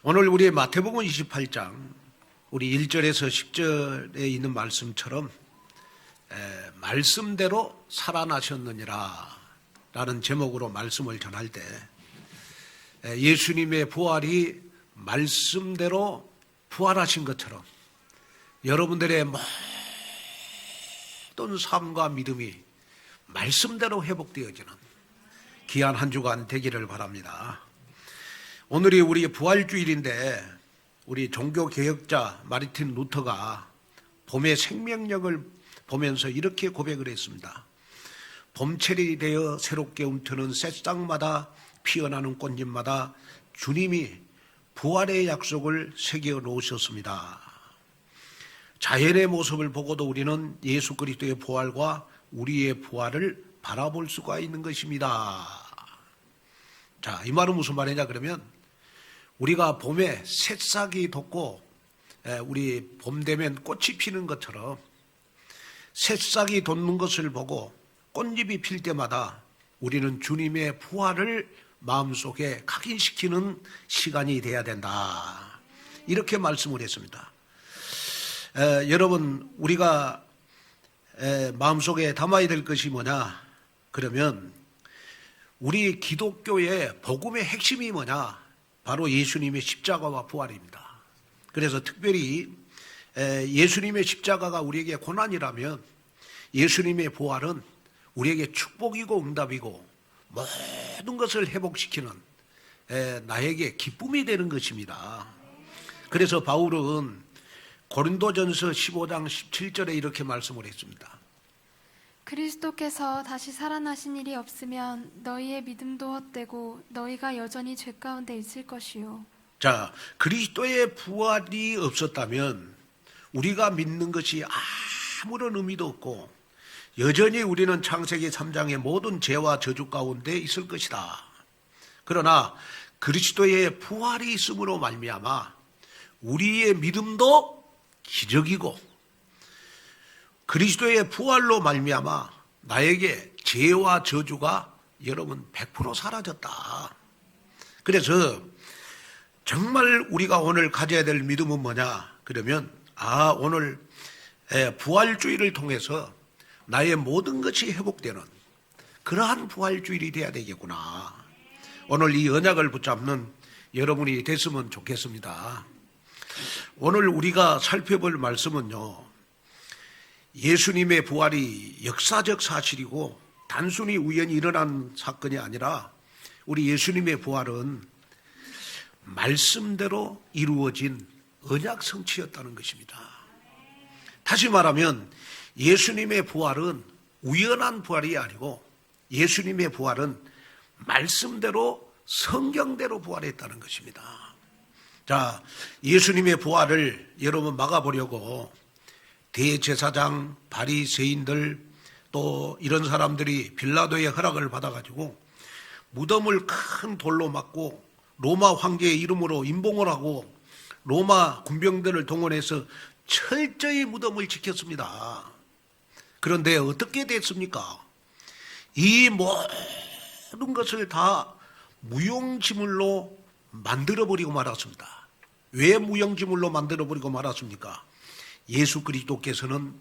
오늘 우리 마태복음 28장 우리 1절에서 10절에 있는 말씀처럼 말씀대로 살아나셨느니라 라는 제목으로 말씀을 전할 때 예수님의 부활이 말씀대로 부활하신 것처럼 여러분들의 모든 삶과 믿음이 말씀대로 회복되어지는 귀한 한 주간 되기를 바랍니다. 오늘이 우리 부활주일인데 우리 종교개혁자 마르틴 루터가 봄의 생명력을 보면서 이렇게 고백을 했습니다. 봄철이 되어 새롭게 움트는 새싹마다 피어나는 꽃잎마다 주님이 부활의 약속을 새겨 놓으셨습니다. 자연의 모습을 보고도 우리는 예수 그리스도의 부활과 우리의 부활을 바라볼 수가 있는 것입니다. 자, 이 말은 무슨 말이냐 그러면 우리가 봄에 새싹이 돋고 우리 봄 되면 꽃이 피는 것처럼 새싹이 돋는 것을 보고 꽃잎이 필 때마다 우리는 주님의 부활을 마음속에 각인시키는 시간이 돼야 된다. 이렇게 말씀을 했습니다. 여러분 우리가 마음속에 담아야 될 것이 뭐냐 그러면 우리 기독교의 복음의 핵심이 뭐냐? 바로 예수님의 십자가와 부활입니다. 그래서 특별히 예수님의 십자가가 우리에게 고난이라면 예수님의 부활은 우리에게 축복이고 응답이고 모든 것을 회복시키는 나에게 기쁨이 되는 것입니다. 그래서 바울은 고린도전서 15장 17절에 이렇게 말씀을 했습니다. 그리스도께서 다시 살아나신 일이 없으면 너희의 믿음도 헛되고 너희가 여전히 죄 가운데 있을 것이요. 자, 그리스도의 부활이 없었다면 우리가 믿는 것이 아무런 의미도 없고 여전히 우리는 창세기 3장의 모든 죄와 저주 가운데 있을 것이다. 그러나 그리스도의 부활이 있음으로 말미암아 우리의 믿음도 기적이고 그리스도의 부활로 말미암아 나에게 죄와 저주가 여러분 100% 사라졌다. 그래서 정말 우리가 오늘 가져야 될 믿음은 뭐냐 그러면 오늘 부활주의를 통해서 나의 모든 것이 회복되는 그러한 부활주일이 돼야 되겠구나. 오늘 이 언약을 붙잡는 여러분이 됐으면 좋겠습니다. 오늘 우리가 살펴볼 말씀은요, 예수님의 부활이 역사적 사실이고 단순히 우연히 일어난 사건이 아니라 우리 예수님의 부활은 말씀대로 이루어진 언약 성취였다는 것입니다. 다시 말하면 예수님의 부활은 우연한 부활이 아니고 예수님의 부활은 말씀대로 성경대로 부활했다는 것입니다. 자, 예수님의 부활을 여러분 막아보려고 대제사장, 바리새인들 또 이런 사람들이 빌라도의 허락을 받아가지고 무덤을 큰 돌로 막고 로마 황제의 이름으로 임봉을 하고 로마 군병들을 동원해서 철저히 무덤을 지켰습니다. 그런데 어떻게 됐습니까? 이 모든 것을 다 무용지물로 만들어버리고 말았습니다. 왜 무용지물로 만들어버리고 말았습니까? 예수 그리스도께서는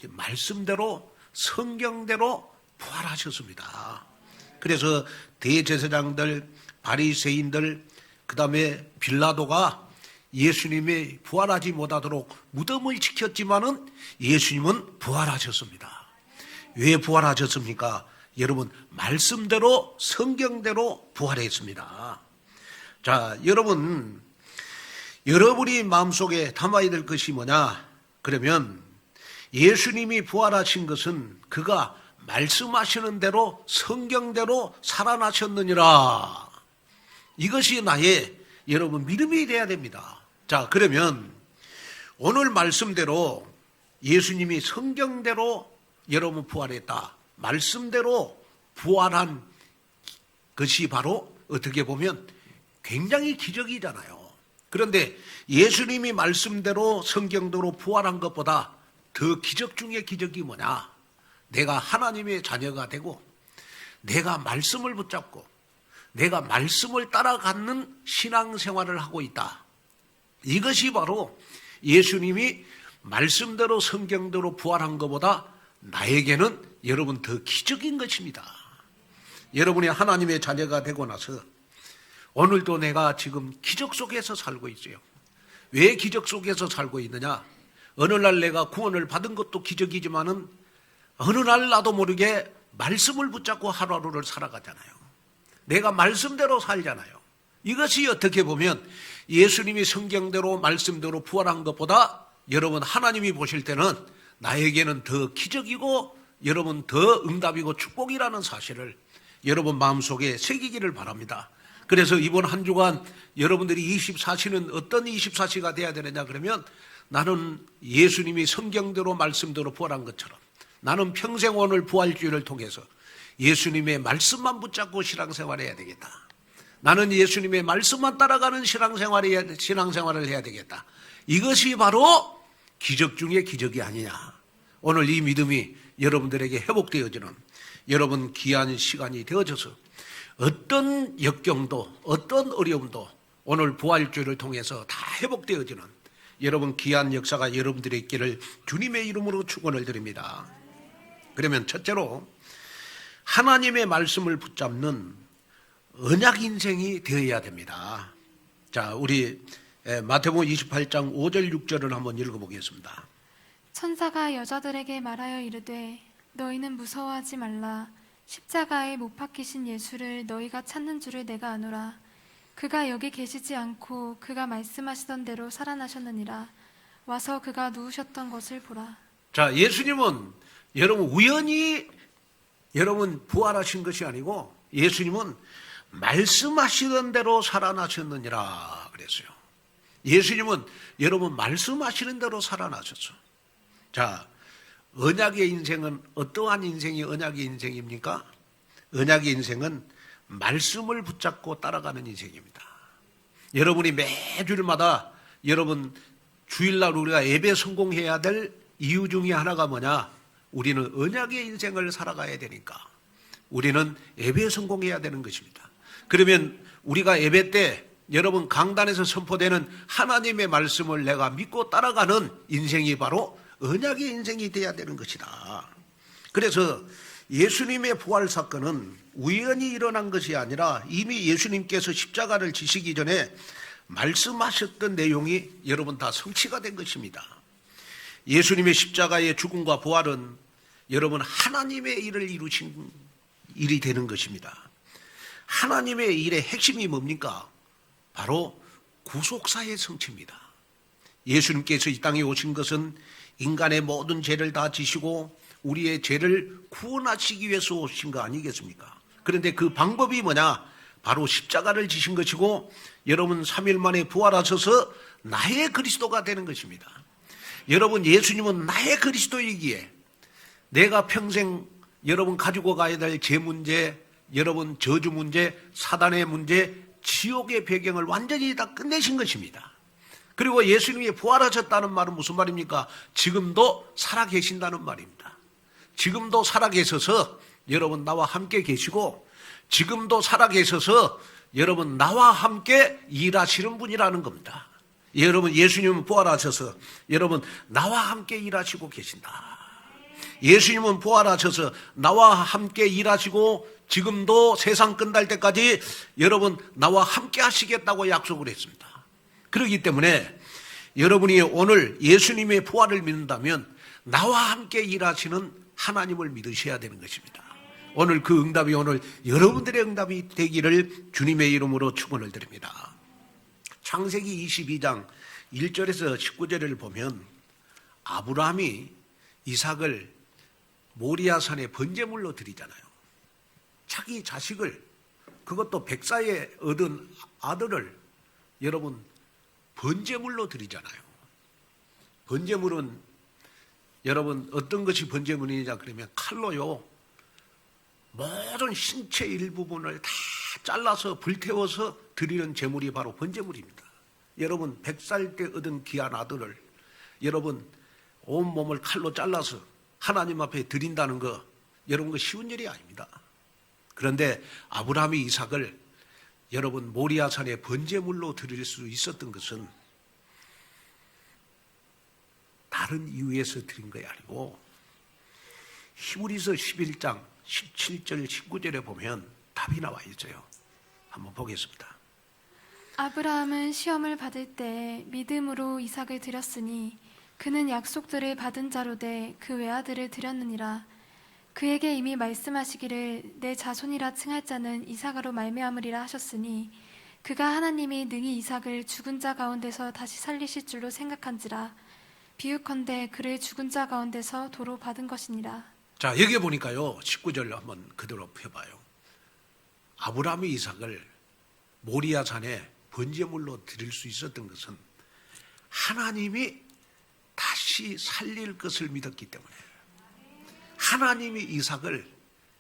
말씀대로 성경대로 부활하셨습니다. 그래서 대제사장들, 바리새인들, 그 다음에 빌라도가 예수님이 부활하지 못하도록 무덤을 지켰지만은 예수님은 부활하셨습니다. 왜 부활하셨습니까? 여러분, 말씀대로 성경대로 부활했습니다. 자, 여러분이 마음속에 담아야 될 것이 뭐냐? 그러면 예수님이 부활하신 것은 그가 말씀하시는 대로 성경대로 살아나셨느니라. 이것이 나의 여러분 믿음이 돼야 됩니다. 자, 그러면 오늘 말씀대로 예수님이 성경대로 여러분 부활했다. 말씀대로 부활한 것이 바로 어떻게 보면 굉장히 기적이잖아요. 그런데 예수님이 말씀대로 성경대로 부활한 것보다 더 기적 중에 기적이 뭐냐? 내가 하나님의 자녀가 되고 내가 말씀을 붙잡고 내가 말씀을 따라가는 신앙생활을 하고 있다. 이것이 바로 예수님이 말씀대로 성경대로 부활한 것보다 나에게는 여러분 더 기적인 것입니다. 여러분이 하나님의 자녀가 되고 나서 오늘도 내가 지금 기적 속에서 살고 있어요. 왜 기적 속에서 살고 있느냐? 어느 날 내가 구원을 받은 것도 기적이지만은 어느 날 나도 모르게 말씀을 붙잡고 하루하루를 살아가잖아요. 내가 말씀대로 살잖아요. 이것이 어떻게 보면 예수님이 성경대로 말씀대로 부활한 것보다 여러분 하나님이 보실 때는 나에게는 더 기적이고 여러분 더 응답이고 축복이라는 사실을 여러분 마음속에 새기기를 바랍니다. 그래서 이번 한 주간 여러분들이 24시는 어떤 24시가 돼야 되느냐 그러면 나는 예수님이 성경대로 말씀대로 부활한 것처럼 나는 평생 오늘 부활주의를 통해서 예수님의 말씀만 붙잡고 신앙생활을 해야 되겠다. 나는 예수님의 말씀만 따라가는 신앙생활을 해야 되겠다. 이것이 바로 기적 중에 기적이 아니냐. 오늘 이 믿음이 여러분들에게 회복되어지는 여러분 귀한 시간이 되어져서 어떤 역경도 어떤 어려움도 오늘 부활주의를 통해서 다 회복되어지는 여러분 귀한 역사가 여러분들의 있기를 주님의 이름으로 축원을 드립니다. 그러면 첫째로 하나님의 말씀을 붙잡는 언약 인생이 되어야 됩니다. 자, 우리 마태복음 28장 5절 6절을 한번 읽어보겠습니다. 천사가 여자들에게 말하여 이르되 너희는 무서워하지 말라. 십자가에 못 박히신 예수를 너희가 찾는 줄을 내가 아노라. 그가 여기 계시지 않고 그가 말씀하시던 대로 살아나셨느니라. 와서 그가 누우셨던 것을 보라. 자, 예수님은 여러분 우연히 여러분 부활하신 것이 아니고 예수님은 말씀하시던 대로 살아나셨느니라 그랬어요. 예수님은 여러분 말씀하시는 대로 살아나셨어. 자, 언약의 인생은 어떠한 인생이 언약의 인생입니까? 언약의 인생은 말씀을 붙잡고 따라가는 인생입니다. 여러분이 매주일마다 여러분 주일날 우리가 예배 성공해야 될 이유 중에 하나가 뭐냐? 우리는 언약의 인생을 살아가야 되니까 우리는 예배 성공해야 되는 것입니다. 그러면 우리가 예배 때 여러분 강단에서 선포되는 하나님의 말씀을 내가 믿고 따라가는 인생이 바로 언약의 인생이 되어야 되는 것이다. 그래서 예수님의 부활 사건은 우연히 일어난 것이 아니라 이미 예수님께서 십자가를 지시기 전에 말씀하셨던 내용이 여러분 다 성취가 된 것입니다. 예수님의 십자가의 죽음과 부활은 여러분 하나님의 일을 이루신 일이 되는 것입니다. 하나님의 일의 핵심이 뭡니까? 바로 구속사의 성취입니다. 예수님께서 이 땅에 오신 것은 인간의 모든 죄를 다 지시고 우리의 죄를 구원하시기 위해서 오신 거 아니겠습니까? 그런데 그 방법이 뭐냐? 바로 십자가를 지신 것이고 여러분 3일 만에 부활하셔서 나의 그리스도가 되는 것입니다. 여러분 예수님은 나의 그리스도이기에 내가 평생 여러분 가지고 가야 될 죄 문제, 여러분 저주 문제, 사단의 문제, 지옥의 배경을 완전히 다 끝내신 것입니다. 그리고 예수님이 부활하셨다는 말은 무슨 말입니까? 지금도 살아계신다는 말입니다. 지금도 살아계셔서 여러분 나와 함께 계시고 지금도 살아계셔서 여러분 나와 함께 일하시는 분이라는 겁니다. 여러분 예수님은 부활하셔서 여러분 나와 함께 일하시고 계신다. 예수님은 부활하셔서 나와 함께 일하시고 지금도 세상 끝날 때까지 여러분 나와 함께 하시겠다고 약속을 했습니다. 그렇기 때문에 여러분이 오늘 예수님의 부활을 믿는다면 나와 함께 일하시는 하나님을 믿으셔야 되는 것입니다. 오늘 그 응답이 오늘 여러분들의 응답이 되기를 주님의 이름으로 축원을 드립니다. 창세기 22장 1절에서 19절을 보면 아브라함이 이삭을 모리아산에 번제물로 드리잖아요. 자기 자식을, 그것도 백사에 얻은 아들을 여러분 번제물로 드리잖아요. 번제물은 여러분 어떤 것이 번제물이냐 그러면 칼로요 모든 신체 일부분을 다 잘라서 불태워서 드리는 제물이 바로 번제물입니다. 여러분 100살 때 얻은 귀한 아들을 여러분 온몸을 칼로 잘라서 하나님 앞에 드린다는 거 여러분 그 쉬운 일이 아닙니다. 그런데 아브라함이 이삭을 여러분 모리아산의 번제물로 드릴 수 있었던 것은 다른 이유에서 드린 것이 아니고 히브리서 11장 17절 19절에 보면 답이 나와 있어요. 한번 보겠습니다. 아브라함은 시험을 받을 때 믿음으로 이삭을 드렸으니 그는 약속들을 받은 자로 돼 그 외아들을 드렸느니라. 그에게 이미 말씀하시기를 내 자손이라 칭할 자는 이삭으로 말미암으리라 하셨으니 그가 하나님이 능히 이삭을 죽은 자 가운데서 다시 살리실 줄로 생각한지라. 비유컨대 그를 죽은 자 가운데서 도로 받은 것이니라. 자, 여기 보니까요 19절 한번 그대로 펴봐요. 아브라함이 이삭을 모리아산에 번제물로 드릴 수 있었던 것은 하나님이 다시 살릴 것을 믿었기 때문에, 하나님이 이삭을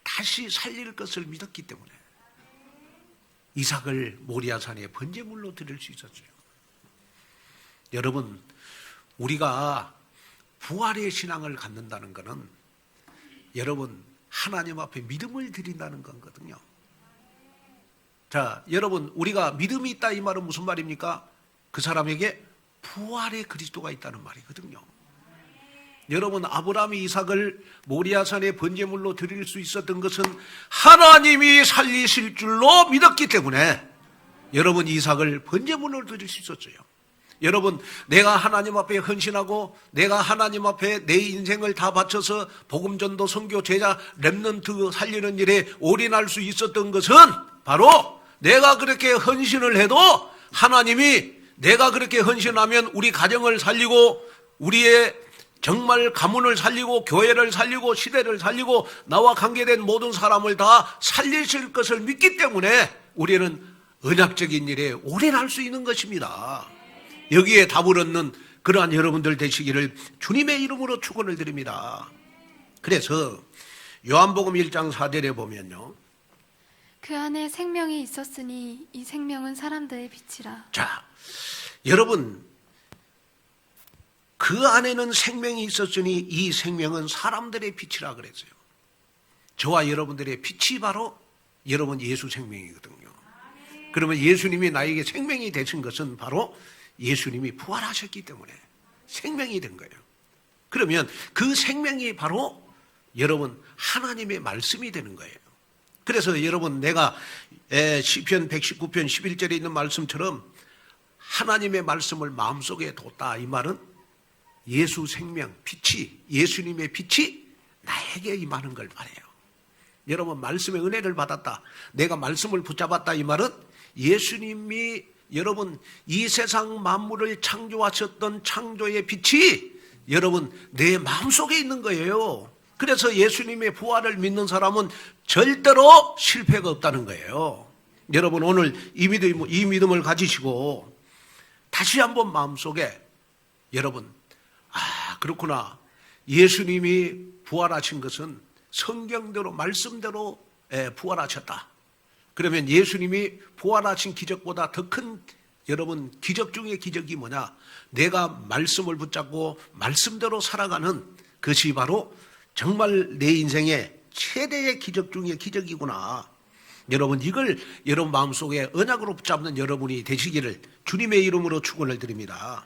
다시 살릴 것을 믿었기 때문에 이삭을 모리아산에 번제물로 드릴 수 있었어요. 여러분, 우리가 부활의 신앙을 갖는다는 것은 여러분 하나님 앞에 믿음을 드린다는 거거든요. 자, 여러분 우리가 믿음이 있다 이 말은 무슨 말입니까? 그 사람에게 부활의 그리스도가 있다는 말이거든요. 여러분 아브라함이 이삭을 모리아산의 번제물로 드릴 수 있었던 것은 하나님이 살리실 줄로 믿었기 때문에 여러분 이삭을 번제물로 드릴 수 있었어요. 여러분 내가 하나님 앞에 헌신하고 내가 하나님 앞에 내 인생을 다 바쳐서 복음전도 선교 제자 렘넌트 살리는 일에 올인할 수 있었던 것은 바로 내가 그렇게 헌신을 해도 하나님이 내가 그렇게 헌신하면 우리 가정을 살리고 우리의 정말 가문을 살리고 교회를 살리고 시대를 살리고 나와 관계된 모든 사람을 다 살리실 것을 믿기 때문에 우리는 언약적인 일에 올인할 수 있는 것입니다. 여기에 답을 얻는 그러한 여러분들 되시기를 주님의 이름으로 축원을 드립니다. 그래서 요한복음 1장 4절에 보면요. 그 안에 생명이 있었으니 이 생명은 사람들의 빛이라. 자, 여러분 그 안에는 생명이 있었으니 이 생명은 사람들의 빛이라 그랬어요. 저와 여러분들의 빛이 바로 여러분 예수 생명이거든요. 그러면 예수님이 나에게 생명이 되신 것은 바로 예수님이 부활하셨기 때문에 생명이 된 거예요. 그러면 그 생명이 바로 여러분 하나님의 말씀이 되는 거예요. 그래서 여러분 내가 시편 119편 11절에 있는 말씀처럼 하나님의 말씀을 마음속에 뒀다 이 말은 예수 생명 빛이 예수님의 빛이 나에게 임하는 걸 말해요. 여러분 말씀의 은혜를 받았다 내가 말씀을 붙잡았다 이 말은 예수님이 여러분 이 세상 만물을 창조하셨던 창조의 빛이 여러분 내 마음속에 있는 거예요. 그래서 예수님의 부활을 믿는 사람은 절대로 실패가 없다는 거예요. 여러분 오늘 이 믿음을 가지시고 다시 한번 마음속에 여러분 그렇구나 예수님이 부활하신 것은 성경대로 말씀대로 부활하셨다. 그러면 예수님이 부활하신 기적보다 더 큰 여러분 기적 중의 기적이 뭐냐? 내가 말씀을 붙잡고 말씀대로 살아가는 것이 바로 정말 내 인생의 최대의 기적 중의 기적이구나. 여러분 이걸 여러분 마음속에 언약으로 붙잡는 여러분이 되시기를 주님의 이름으로 축원을 드립니다.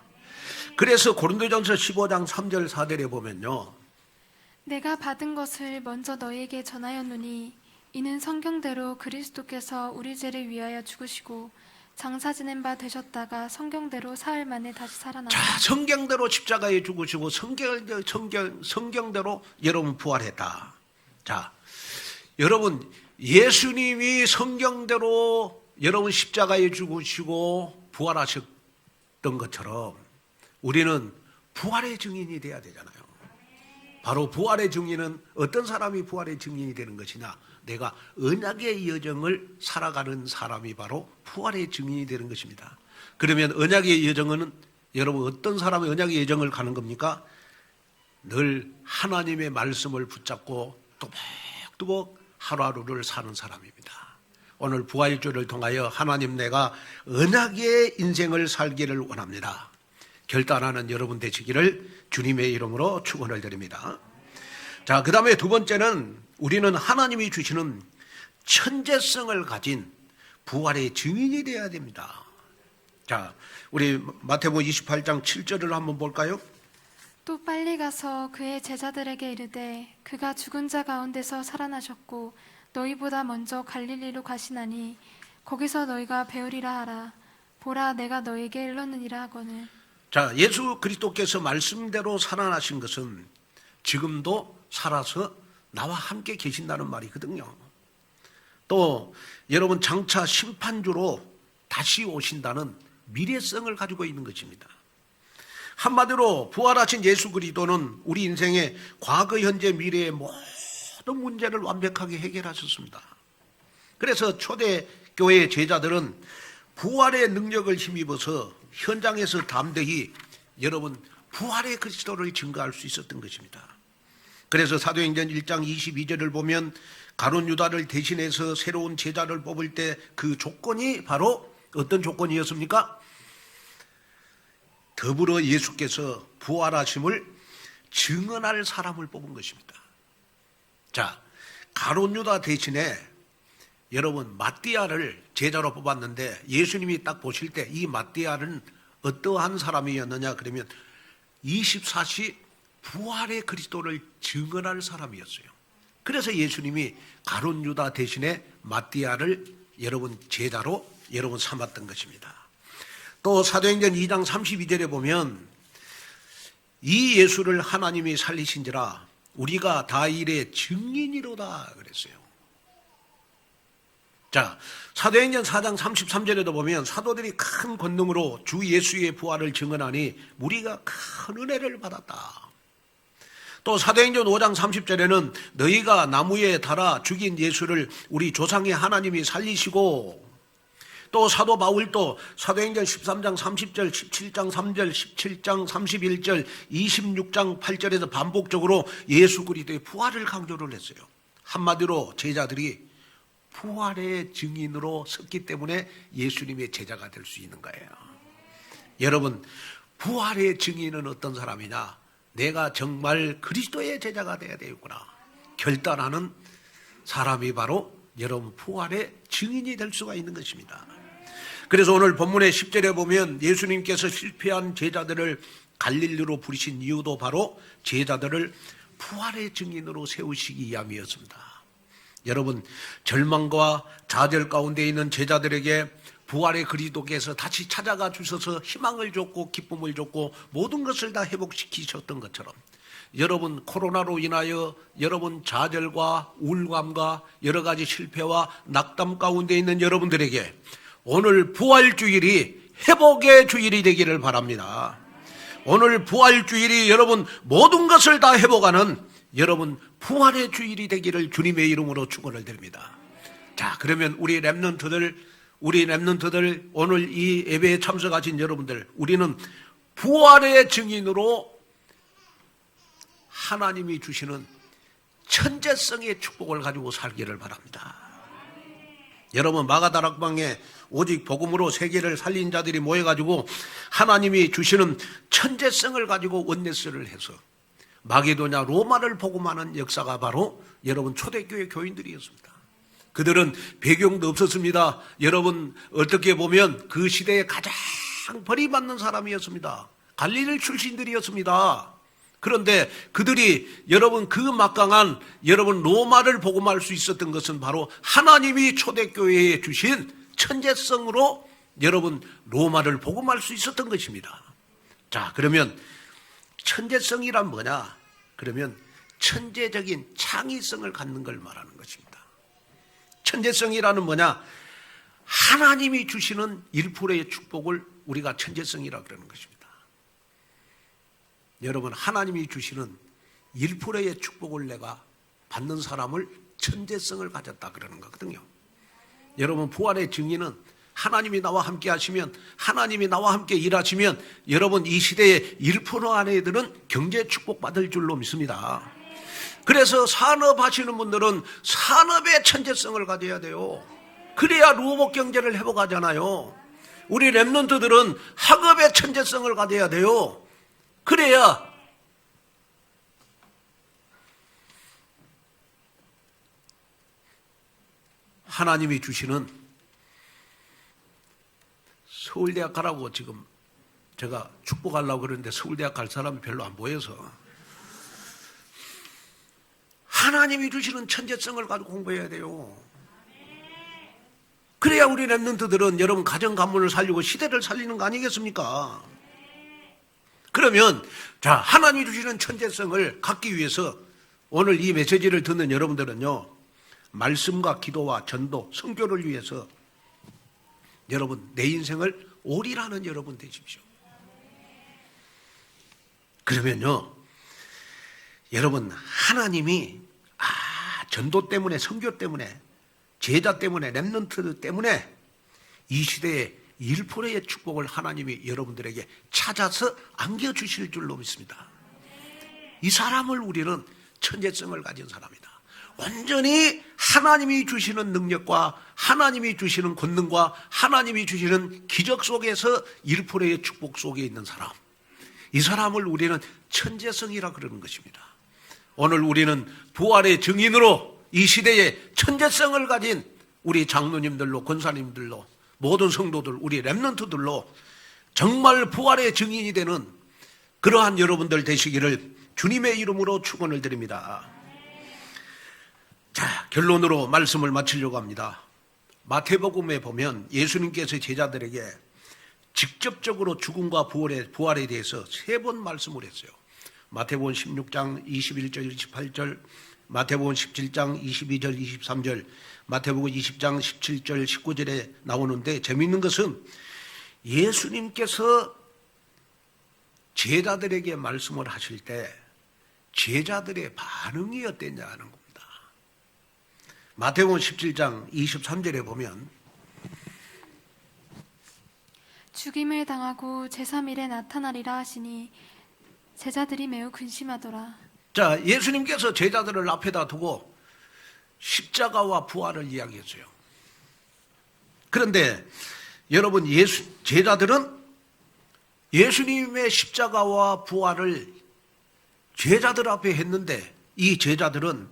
그래서 고린도전서 15장 3절 4절에 보면요. 내가 받은 것을 먼저 너희에게 전하였노니 이는 성경대로 그리스도께서 우리 죄를 위하여 죽으시고 장사 지낸 바 되셨다가 성경대로 사흘 만에 다시 살아나셨다. 자, 성경대로 십자가에 죽으시고 성경대로 여러분 부활했다. 자, 여러분 예수님이 성경대로 여러분 십자가에 죽으시고 부활하셨던 것처럼 우리는 부활의 증인이 돼야 되잖아요. 바로 부활의 증인은 어떤 사람이 부활의 증인이 되는 것이냐? 내가 언약의 여정을 살아가는 사람이 바로 부활의 증인이 되는 것입니다. 그러면 언약의 여정은 여러분 어떤 사람이 언약의 여정을 가는 겁니까? 늘 하나님의 말씀을 붙잡고 또박또박 하루하루를 사는 사람입니다. 오늘 부활주를 통하여 하나님 내가 언약의 인생을 살기를 원합니다. 결단하는 여러분 되시기를 주님의 이름으로 축원을 드립니다. 자, 그 다음에 두 번째는 우리는 하나님이 주시는 천재성을 가진 부활의 증인이 되어야 됩니다. 자, 우리 마태복음 28장 7절을 한번 볼까요? 또 빨리 가서 그의 제자들에게 이르되 그가 죽은 자 가운데서 살아나셨고 너희보다 먼저 갈릴리로 가시나니 거기서 너희가 배우리라 하라. 보라, 내가 너희에게 일렀느니라 하거늘. 자, 예수 그리스도께서 말씀대로 살아나신 것은 지금도 살아서 나와 함께 계신다는 말이거든요. 또 여러분 장차 심판주로 다시 오신다는 미래성을 가지고 있는 것입니다. 한마디로 부활하신 예수 그리스도는 우리 인생의 과거, 현재, 미래의 모든 문제를 완벽하게 해결하셨습니다. 그래서 초대교회 제자들은 부활의 능력을 힘입어서 현장에서 담대히 여러분 부활의 그리스도를 증거할 수 있었던 것입니다. 그래서 사도행전 1장 22절을 보면 가룟 유다를 대신해서 새로운 제자를 뽑을 때 그 조건이 바로 어떤 조건이었습니까? 더불어 예수께서 부활하심을 증언할 사람을 뽑은 것입니다. 자, 가룟 유다 대신에 여러분 마띠아를 제자로 뽑았는데 예수님이 딱 보실 때 이 마띠아는 어떠한 사람이었느냐 그러면 24시 부활의 그리스도를 증언할 사람이었어요. 그래서 예수님이 가룟 유다 대신에 마띠아를 여러분 제자로 여러분 삼았던 것입니다. 또 사도행전 2장 32절에 보면 이 예수를 하나님이 살리신지라 우리가 다 일의 증인이로다 그랬어요. 자, 사도행전 4장 33절에도 보면 사도들이 큰 권능으로 주 예수의 부활을 증언하니 우리가 큰 은혜를 받았다. 또 사도행전 5장 30절에는 너희가 나무에 달아 죽인 예수를 우리 조상의 하나님이 살리시고, 또 사도 바울도 사도행전 13장 30절, 17장 3절, 17장 31절, 26장 8절에서 반복적으로 예수 그리스도의 부활을 강조를 했어요. 한마디로 제자들이 부활의 증인으로 섰기 때문에 예수님의 제자가 될 수 있는 거예요. 여러분, 부활의 증인은 어떤 사람이냐? 내가 정말 그리스도의 제자가 되어야 되겠구나 결단하는 사람이 바로 여러분 부활의 증인이 될 수가 있는 것입니다. 그래서 오늘 본문의 10절에 보면 예수님께서 실패한 제자들을 갈릴리로 부르신 이유도 바로 제자들을 부활의 증인으로 세우시기 위함이었습니다. 여러분, 절망과 좌절 가운데 있는 제자들에게 부활의 그리스도께서 다시 찾아가 주셔서 희망을 줬고 기쁨을 줬고 모든 것을 다 회복시키셨던 것처럼 여러분 코로나로 인하여 여러분 좌절과 우울감과 여러 가지 실패와 낙담 가운데 있는 여러분들에게 오늘 부활주일이 회복의 주일이 되기를 바랍니다. 오늘 부활주일이 여러분 모든 것을 다 회복하는 여러분 부활의 주일이 되기를 주님의 이름으로 축원을 드립니다. 자, 그러면 우리 렘넌트들 오늘 이 예배에 참석하신 여러분들, 우리는 부활의 증인으로 하나님이 주시는 천재성의 축복을 가지고 살기를 바랍니다. 여러분, 마가다락방에 오직 복음으로 세계를 살린 자들이 모여가지고 하나님이 주시는 천재성을 가지고 원네스를 해서 마게도냐 로마를 복음하는 역사가 바로 여러분 초대교회 교인들이었습니다. 그들은 배경도 없었습니다. 여러분 어떻게 보면 그 시대에 가장 버림받는 사람이었습니다. 갈릴리 출신들이었습니다. 그런데 그들이 여러분 그 막강한 여러분 로마를 복음할 수 있었던 것은 바로 하나님이 초대교회에 주신 천재성으로 여러분 로마를 복음할 수 있었던 것입니다. 자, 그러면 천재성이란 뭐냐? 그러면 천재적인 창의성을 갖는 걸 말하는 것입니다. 천재성이라는 뭐냐? 하나님이 주시는 1%의 축복을 우리가 천재성이라 그러는 것입니다. 여러분, 하나님이 주시는 1%의 축복을 내가 받는 사람을 천재성을 가졌다 그러는 거거든요. 여러분, 부활의 증인은 하나님이 나와 함께 하시면, 하나님이 나와 함께 일하시면 여러분 이 시대의 1% 안에들은 경제 축복 받을 줄로 믿습니다. 그래서 산업하시는 분들은 산업의 천재성을 가져야 돼요. 그래야 로봇 경제를 회복하잖아요. 우리 렘넌트들은 학업의 천재성을 가져야 돼요. 그래야 하나님이 주시는 서울대학 가라고 지금 제가 축복하려고 그러는데 서울대학 갈 사람이 별로 안 보여서 하나님이 주시는 천재성을 가지고 공부해야 돼요. 그래야 우리 랩런트들은 여러분 가정 가문을 살리고 시대를 살리는 거 아니겠습니까? 그러면 자, 하나님이 주시는 천재성을 갖기 위해서 오늘 이 메시지를 듣는 여러분들은요, 말씀과 기도와 전도, 선교를 위해서 여러분 내 인생을 올인하는 여러분 되십시오. 그러면요, 여러분 하나님이 전도 때문에, 선교 때문에, 제자 때문에, 랩런트 때문에 이 시대에 1%의 축복을 하나님이 여러분들에게 찾아서 안겨주실 줄로 믿습니다. 이 사람을 우리는 천재성을 가진 사람이다. 온전히 하나님이 주시는 능력과 하나님이 주시는 권능과 하나님이 주시는 기적 속에서 1%의 축복 속에 있는 사람, 이 사람을 우리는 천재성이라 그러는 것입니다. 오늘 우리는 부활의 증인으로 이 시대에 천재성을 가진 우리 장로님들로, 권사님들로, 모든 성도들, 우리 랩런트들로 정말 부활의 증인이 되는 그러한 여러분들 되시기를 주님의 이름으로 축원을 드립니다. 자, 결론으로 말씀을 마치려고 합니다. 마태복음에 보면 예수님께서 제자들에게 직접적으로 죽음과 부활에 대해서 3번 말씀을 했어요. 마태복음 16장 21절 28절, 마태복음 17장 22절 23절, 마태복음 20장 17절 19절에 나오는데, 재미있는 것은 예수님께서 제자들에게 말씀을 하실 때 제자들의 반응이 어땠냐는 겁니다. 마태복음 17장 23절에 보면 죽임을 당하고 제3일에 나타나리라 하시니 제자들이 매우 근심하더라. 자, 예수님께서 제자들을 앞에다 두고 십자가와 부활을 이야기했어요. 그런데 여러분, 제자들은 예수님의 십자가와 부활을 제자들 앞에 했는데 이 제자들은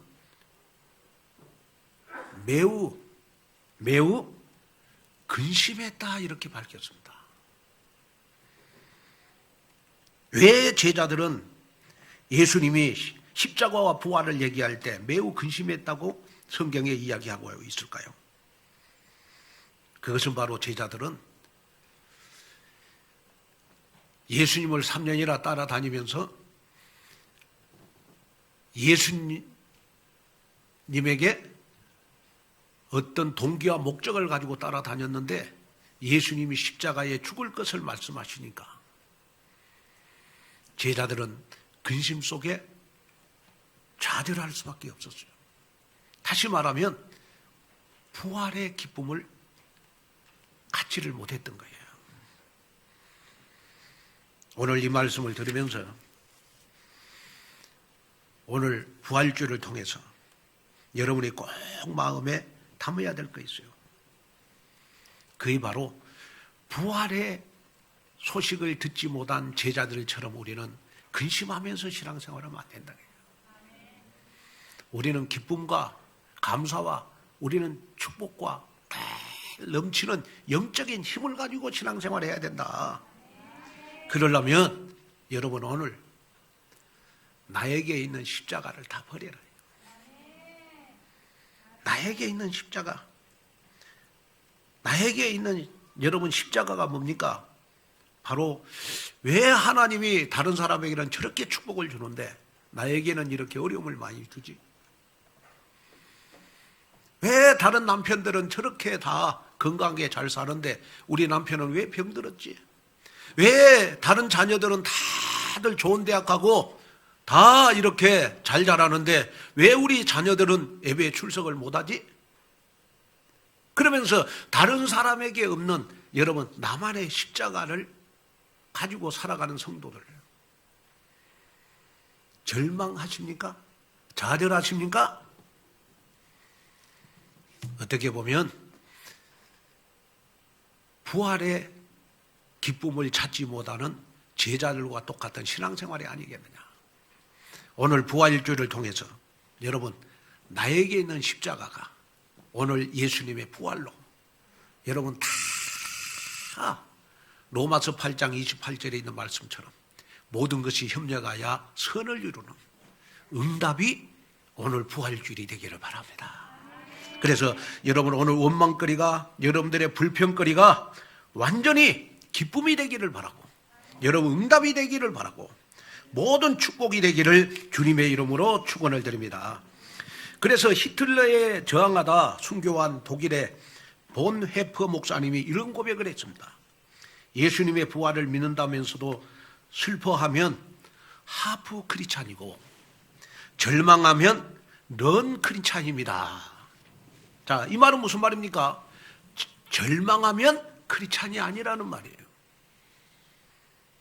매우 근심했다, 이렇게 밝혔습니다. 왜 제자들은 예수님이 십자가와 부활을 얘기할 때 매우 근심했다고 성경에 이야기하고 있을까요? 그것은 바로 제자들은 예수님을 3년이나 따라다니면서 예수님에게 어떤 동기와 목적을 가지고 따라다녔는데 예수님이 십자가에 죽을 것을 말씀하시니까 제자들은 근심 속에 좌절할 수밖에 없었어요. 다시 말하면 부활의 기쁨을 갖지를 못했던 거예요. 오늘 이 말씀을 들으면서 오늘 부활주를 통해서 여러분이 꼭 마음에 담아야 될 거 있어요. 그게 바로 부활의 소식을 듣지 못한 제자들처럼 우리는 근심하면서 신앙생활하면 안 된다. 우리는 기쁨과 감사와 우리는 축복과 넘치는 영적인 힘을 가지고 신앙생활해야 된다. 그러려면 여러분 오늘 나에게 있는 십자가를 다 버려라. 나에게 있는 십자가, 나에게 있는 여러분 십자가가 뭡니까? 바로 왜 하나님이 다른 사람에게는 저렇게 축복을 주는데 나에게는 이렇게 어려움을 많이 주지? 왜 다른 남편들은 저렇게 다 건강하게 잘 사는데 우리 남편은 왜 병들었지? 왜 다른 자녀들은 다들 좋은 대학 가고 다 이렇게 잘 자라는데 왜 우리 자녀들은 예배에 출석을 못하지? 그러면서 다른 사람에게 없는 여러분 나만의 십자가를 가지고 살아가는 성도들, 절망하십니까? 좌절하십니까? 어떻게 보면 부활의 기쁨을 찾지 못하는 제자들과 똑같은 신앙생활이 아니겠느냐. 오늘 부활주를 통해서 여러분 나에게 있는 십자가가 오늘 예수님의 부활로 여러분 다 로마서 8장 28절에 있는 말씀처럼 모든 것이 협력하여 선을 이루는 응답이 오늘 부활주일이 되기를 바랍니다. 그래서 여러분 오늘 원망거리가, 여러분들의 불평거리가 완전히 기쁨이 되기를 바라고, 여러분 응답이 되기를 바라고, 모든 축복이 되기를 주님의 이름으로 축원을 드립니다. 그래서 히틀러에 저항하다 순교한 독일의 본 헤퍼 목사님이 이런 고백을 했습니다. 예수님의 부활을 믿는다면서도 슬퍼하면 하프 크리스찬이고 절망하면 넌 크리스찬입니다. 자, 이 말은 무슨 말입니까? 절망하면 크리스찬이 아니라는 말이에요.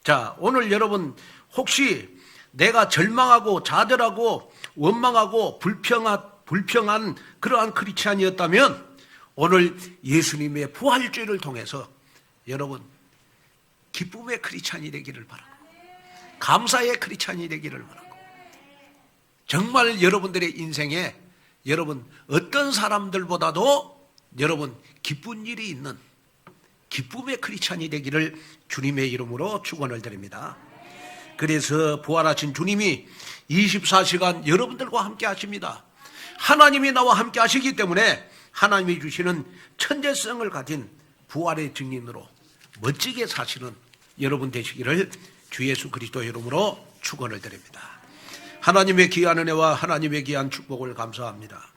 자, 오늘 여러분 혹시 내가 절망하고 좌절하고 원망하고 불평한 그러한 크리스찬이었다면 오늘 예수님의 부활죄를 통해서 여러분 기쁨의 크리스찬이 되기를 바라고, 감사의 크리스찬이 되기를 바라고, 정말 여러분들의 인생에 여러분 어떤 사람들보다도 여러분 기쁜 일이 있는 기쁨의 크리스찬이 되기를 주님의 이름으로 축원을 드립니다. 그래서 부활하신 주님이 24시간 여러분들과 함께 하십니다. 하나님이 나와 함께 하시기 때문에 하나님이 주시는 천재성을 가진 부활의 증인으로 멋지게 사시는 여러분 되시기를 주 예수 그리스도 이름으로 축원을 드립니다. 하나님의 귀한 은혜와 하나님의 귀한 축복을 감사합니다.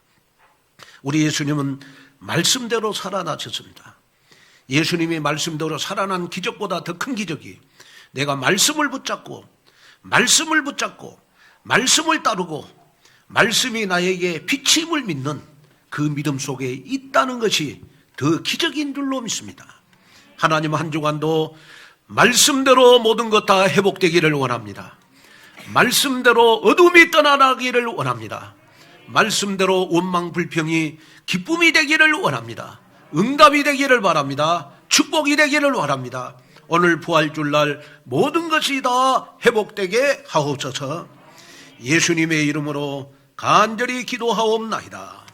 우리 예수님은 말씀대로 살아나셨습니다. 예수님이 말씀대로 살아난 기적보다 더 큰 기적이 내가 말씀을 붙잡고 말씀을 따르고 말씀이 나에게 비침을 믿는 그 믿음 속에 있다는 것이 더 기적인 줄로 믿습니다. 하나님 한 주간도 말씀대로 모든 것 다 회복되기를 원합니다. 말씀대로 어둠이 떠나가기를 원합니다. 말씀대로 원망 불평이 기쁨이 되기를 원합니다. 응답이 되기를 바랍니다. 축복이 되기를 바랍니다. 오늘 부활주일날 모든 것이 다 회복되게 하옵소서. 예수님의 이름으로 간절히 기도하옵나이다.